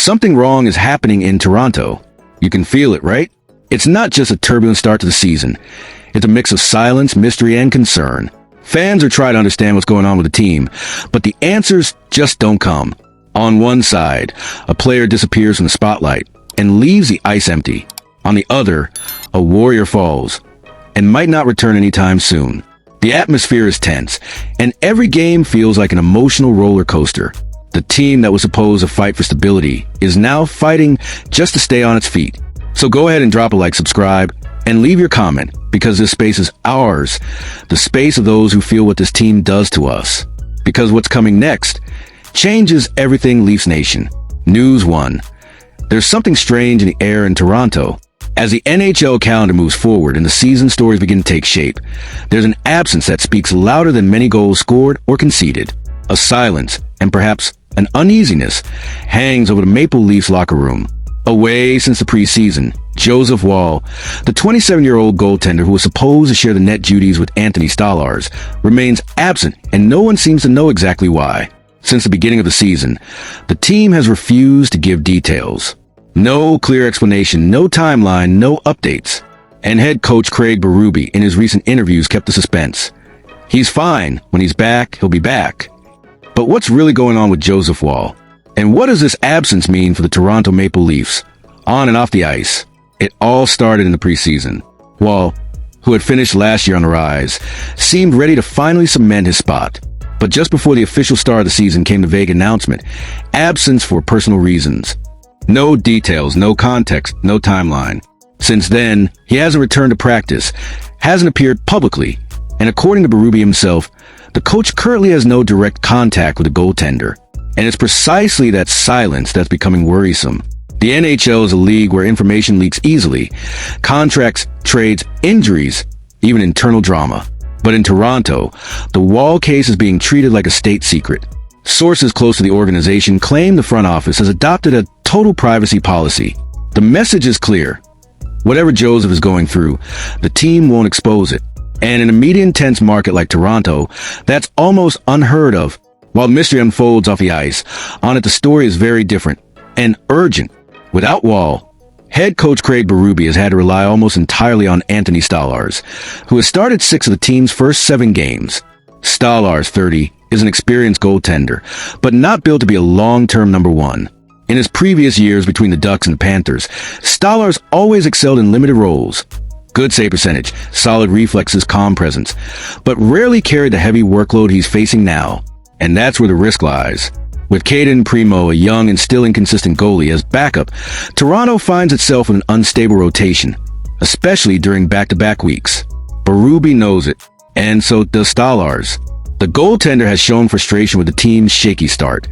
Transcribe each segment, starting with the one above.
Something wrong is happening in Toronto. You can feel it, right? It's not just a turbulent start to the season. It's a mix of silence, mystery, and concern. Fans are trying to understand what's going on with the team, but the answers just don't come. On one side, a player disappears from the spotlight and leaves the ice empty. On the other, a warrior falls and might not return anytime soon. The atmosphere is tense, and every game feels like an emotional roller coaster. The team that was supposed to fight for stability is now fighting just to stay on its feet. So go ahead and drop a like, subscribe, and leave your comment, because this space is ours, the space of those who feel what this team does to us. Because what's coming next changes everything, Leafs Nation. News 1. There's something strange in the air in Toronto. As the NHL calendar moves forward and the season stories begin to take shape, there's an absence that speaks louder than many goals scored or conceded. A silence, and perhaps an uneasiness, hangs over the Maple Leafs locker room. Away since the preseason, Joseph Woll, the 27-year-old goaltender who was supposed to share the net duties with Anthony Stolarz, remains absent, and no one seems to know exactly why. Since the beginning of the season, the team has refused to give details. No clear explanation, no timeline, no updates. And head coach Craig Berube, in his recent interviews, kept the suspense. He's fine. When he's back, he'll be back. But what's really going on with Joseph Woll? And what does this absence mean for the Toronto Maple Leafs, on and off the ice? It all started in the preseason. Woll, who had finished last year on the rise, seemed ready to finally cement his spot. But just before the official start of the season came the vague announcement: absence for personal reasons. No details, no context, no timeline. Since then, he hasn't returned to practice, hasn't appeared publicly, and according to Berube himself, the coach currently has no direct contact with the goaltender. And it's precisely that silence that's becoming worrisome. The NHL is a league where information leaks easily. Contracts, trades, injuries, even internal drama. But in Toronto, the Woll case is being treated like a state secret. Sources close to the organization claim the front office has adopted a total privacy policy. The message is clear. Whatever Joseph is going through, the team won't expose it. And in a media-intense market like Toronto, that's almost unheard of. While mystery unfolds off the ice, on it the story is very different and urgent. Without Woll, head coach Craig Berube has had to rely almost entirely on Anthony Stolarz, who has started 6 of the team's first 7 games. Stolarz, 30, is an experienced goaltender, but not built to be a long-term number 1. In his previous years between the Ducks and the Panthers, Stolarz always excelled in limited roles. Good save percentage, solid reflexes, calm presence, but rarely carried the heavy workload he's facing now. And that's where the risk lies. With Caden Primo, a young and still inconsistent goalie, as backup, Toronto finds itself in an unstable rotation, especially during back-to-back weeks. Berube knows it, and so does Stolarz. The goaltender has shown frustration with the team's shaky start,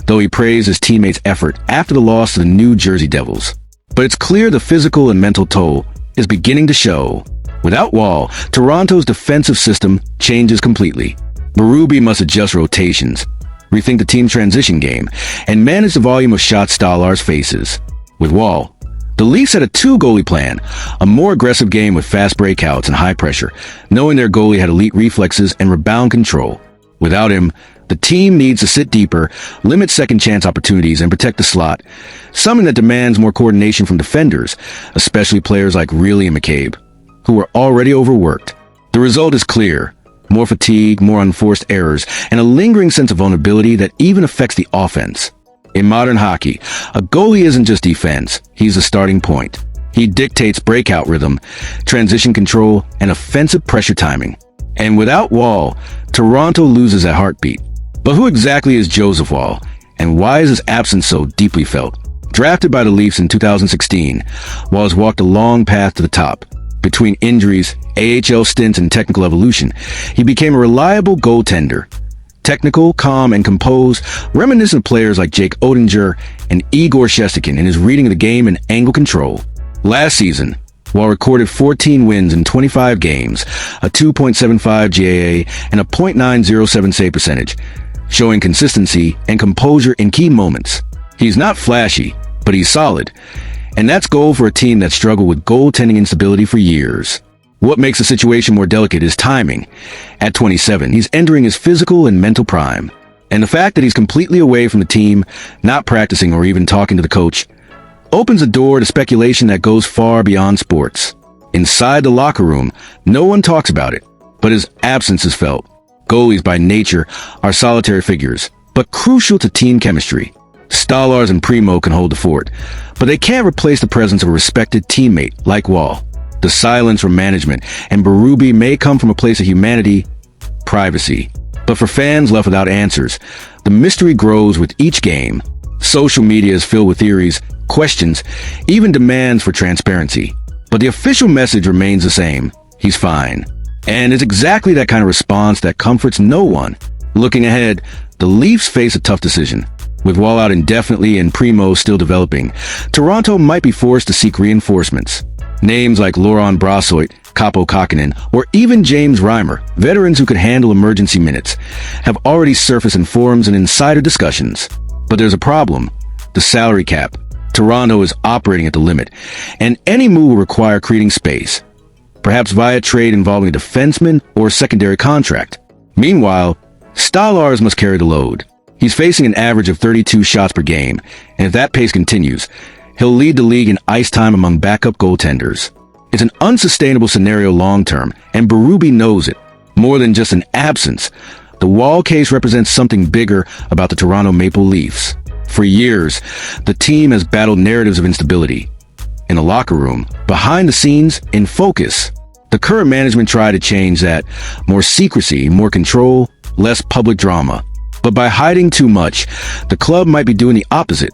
though he praised his teammates' effort after the loss to the New Jersey Devils. But it's clear the physical and mental toll is beginning to show. Without Woll, Toronto's defensive system changes completely. Berube must adjust rotations, rethink the team's transition game, and manage the volume of shots Stolarz faces. With Woll, the Leafs had a 2-goalie plan, a more aggressive game with fast breakouts and high pressure, knowing their goalie had elite reflexes and rebound control. Without him, the team needs to sit deeper, limit second-chance opportunities, and protect the slot, something that demands more coordination from defenders, especially players like Reilly and McCabe, who are already overworked. The result is clear. More fatigue, more unforced errors, and a lingering sense of vulnerability that even affects the offense. In modern hockey, a goalie isn't just defense, he's the starting point. He dictates breakout rhythm, transition control, and offensive pressure timing. And without Woll, Toronto loses a heartbeat. But who exactly is Joseph Woll, and why is his absence so deeply felt? Drafted by the Leafs in 2016, Woll has walked a long path to the top. Between injuries, AHL stints, and technical evolution, he became a reliable goaltender. Technical, calm, and composed, reminiscent of players like Jake Oettinger and Igor Shesterkin in his reading of the game and angle control. Last season, Woll recorded 14 wins in 25 games, a 2.75 GAA, and a .907 save percentage, showing consistency and composure in key moments. He's not flashy, but he's solid. And that's gold for a team that struggled with goaltending instability for years. What makes the situation more delicate is timing. At 27, he's entering his physical and mental prime. And the fact that he's completely away from the team, not practicing or even talking to the coach, opens a door to speculation that goes far beyond sports. Inside the locker room, no one talks about it, but his absence is felt. Goalies by nature are solitary figures, but crucial to team chemistry. Stolarz and Primo can hold the fort, but they can't replace the presence of a respected teammate like Woll. The silence from management and Berube may come from a place of humanity, privacy. But for fans left without answers, the mystery grows with each game. Social media is filled with theories, questions, even demands for transparency. But the official message remains the same. He's fine. And it's exactly that kind of response that comforts no one. Looking ahead, the Leafs face a tough decision. With Woll out indefinitely and Primo still developing, Toronto might be forced to seek reinforcements. Names like Laurent Brossoit, Kaapo Kähkönen, or even James Reimer, veterans who could handle emergency minutes, have already surfaced in forums and insider discussions. But there's a problem. The salary cap. Toronto is operating at the limit, and any move will require creating space, perhaps via trade involving a defenseman or secondary contract. Meanwhile, Stolarz must carry the load. He's facing an average of 32 shots per game, and if that pace continues, he'll lead the league in ice time among backup goaltenders. It's an unsustainable scenario long-term, and Berube knows it. More than just an absence, the Woll case represents something bigger about the Toronto Maple Leafs. For years, the team has battled narratives of instability. In the locker room, behind the scenes, in focus. The current management tried to change that. More secrecy, more control, less public drama. But by hiding too much, the club might be doing the opposite,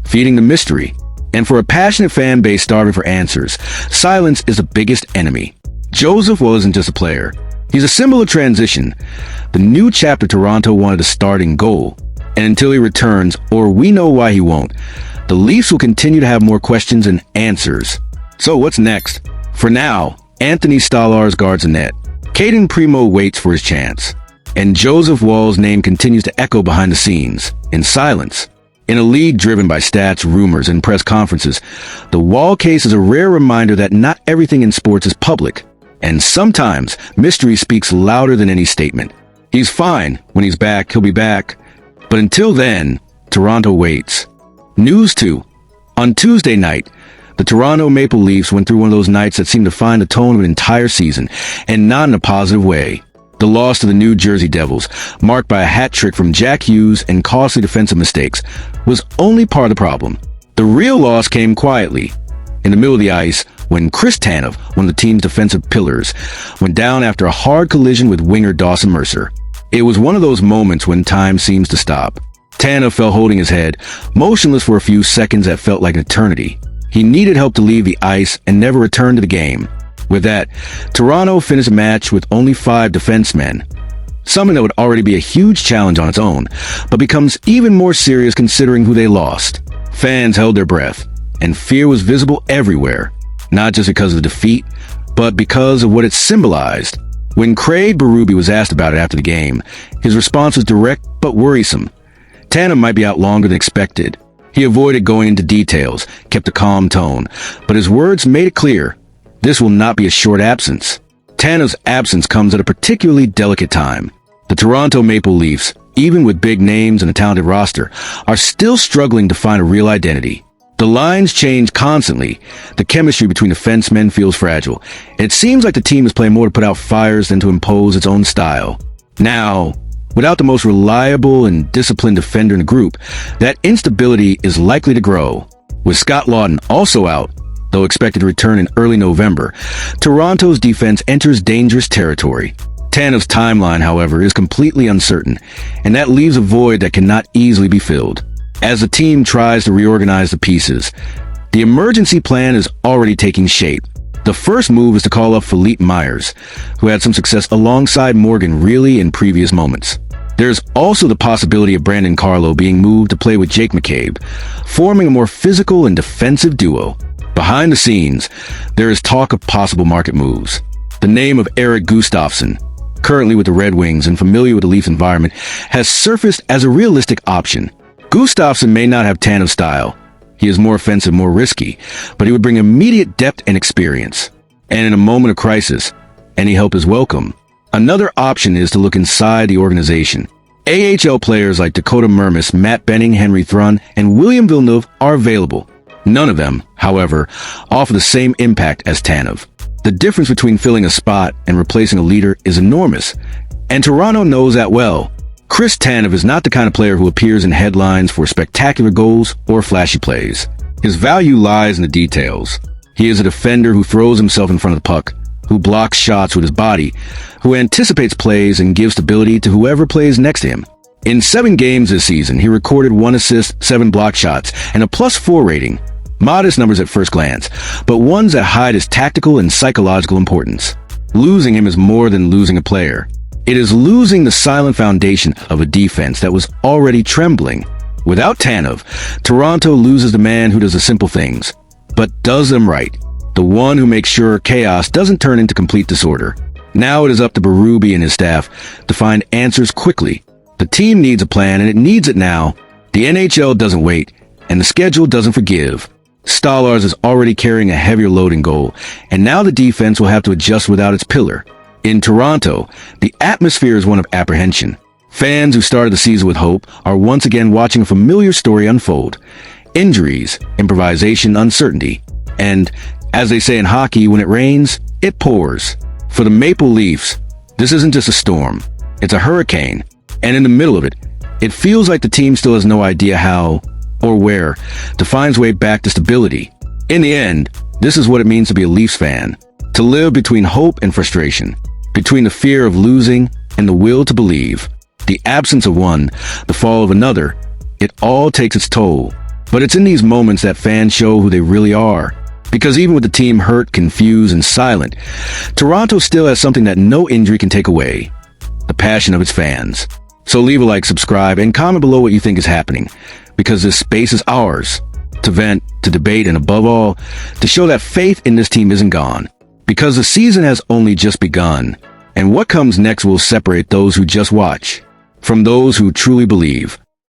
feeding the mystery. And for a passionate fan base starving for answers, silence is the biggest enemy. Joseph Woll isn't just a player. He's a symbol of transition. The new chapter Toronto wanted to start in goal. And until he returns, or we know why he won't, the Leafs will continue to have more questions and answers. So what's next? For now, Anthony Stolarz guards the net. Cayden Primo waits for his chance. And Joseph Woll's name continues to echo behind the scenes, in silence. In a league driven by stats, rumors, and press conferences, the Woll case is a rare reminder that not everything in sports is public. And sometimes, mystery speaks louder than any statement. He's fine. When he's back, he'll be back. But until then, Toronto waits. News 2. On Tuesday night, the Toronto Maple Leafs went through one of those nights that seemed to find the tone of an entire season, and not in a positive way. The loss to the New Jersey Devils, marked by a hat trick from Jack Hughes and costly defensive mistakes, was only part of the problem. The real loss came quietly, in the middle of the ice, when Chris Tanev, one of the team's defensive pillars, went down after a hard collision with winger Dawson Mercer. It was one of those moments when time seems to stop. Tanev fell holding his head, motionless for a few seconds that felt like an eternity. He needed help to leave the ice and never return to the game. With that, Toronto finished the match with only 5 defensemen, something that would already be a huge challenge on its own, but becomes even more serious considering who they lost. Fans held their breath, and fear was visible everywhere, not just because of the defeat, but because of what it symbolized. When CRAIG Berube was asked about it after the game, his response was direct but worrisome. Tanev might be out longer than expected. He avoided going into details, kept a calm tone, but his words made it clear. This will not be a short absence. Tanev's absence comes at a particularly delicate time. The Toronto Maple Leafs, even with big names and a talented roster, are still struggling to find a real identity. The lines change constantly. The chemistry between defensemen feels fragile. It seems like the team is playing more to put out fires than to impose its own style. Now, without the most reliable and disciplined defender in the group, that instability is likely to grow. With Scott Laughton also out, though expected to return in early November, Toronto's defense enters dangerous territory. Tanev's timeline, however, is completely uncertain, and that leaves a void that cannot easily be filled. As the team tries to reorganize the pieces, the emergency plan is already taking shape. The first move is to call up Philippe Myers, who had some success alongside Morgan Reilly in previous moments. There's also the possibility of Brandon Carlo being moved to play with Jake McCabe, forming a more physical and defensive duo. Behind the scenes, there is talk of possible market moves. The name of Erik Gustafsson, currently with the Red Wings and familiar with the Leafs environment, has surfaced as a realistic option. Gustafsson may not have Tanev's style. He is more offensive, more risky, but he would bring immediate depth and experience. And in a moment of crisis, any help is welcome. Another option is to look inside the organization. AHL players like Dakota Mermis, Matt Benning, Henry Thrun, and William Villeneuve are available. None of them, however, offer the same impact as Tanev. The difference between filling a spot and replacing a leader is enormous, and Toronto knows that well. Chris Tanev is not the kind of player who appears in headlines for spectacular goals or flashy plays. His value lies in the details. He is a defender who throws himself in front of the puck, who blocks shots with his body, who anticipates plays and gives stability to whoever plays next to him. In 7 games this season, he recorded 1 assist, 7 block shots, and a +4 rating. Modest numbers at first glance, but ones that hide his tactical and psychological importance. Losing him is more than losing a player. It is losing the silent foundation of a defense that was already trembling. Without Tanev, Toronto loses the man who does the simple things, but does them right. The one who makes sure chaos doesn't turn into complete disorder. Now it is up to Berube and his staff to find answers quickly. The team needs a plan, and it needs it now. The NHL doesn't wait, and the schedule doesn't forgive. Stallars is already carrying a heavier load in goal, and now the defense will have to adjust without its pillar. In Toronto, the atmosphere is one of apprehension. Fans who started the season with hope are once again watching a familiar story unfold. Injuries, improvisation, uncertainty. And, as they say in hockey, when it rains, it pours. For the Maple Leafs, this isn't just a storm. It's a hurricane. And in the middle of it, it feels like the team still has no idea how or where to find its way back to stability. In the end, this is what it means to be a Leafs fan. To live between hope and frustration. Between the fear of losing and the will to believe. The absence of one, the fall of another. It all takes its toll. But it's in these moments that fans show who they really are. Because even with the team hurt, confused, and silent, Toronto still has something that no injury can take away. The passion of its fans. So leave a like, subscribe, and comment below what you think is happening. Because this space is ours. To vent, to debate, and above all, to show that faith in this team isn't gone. Because the season has only just begun. And what comes next will separate those who just watch from those who truly believe.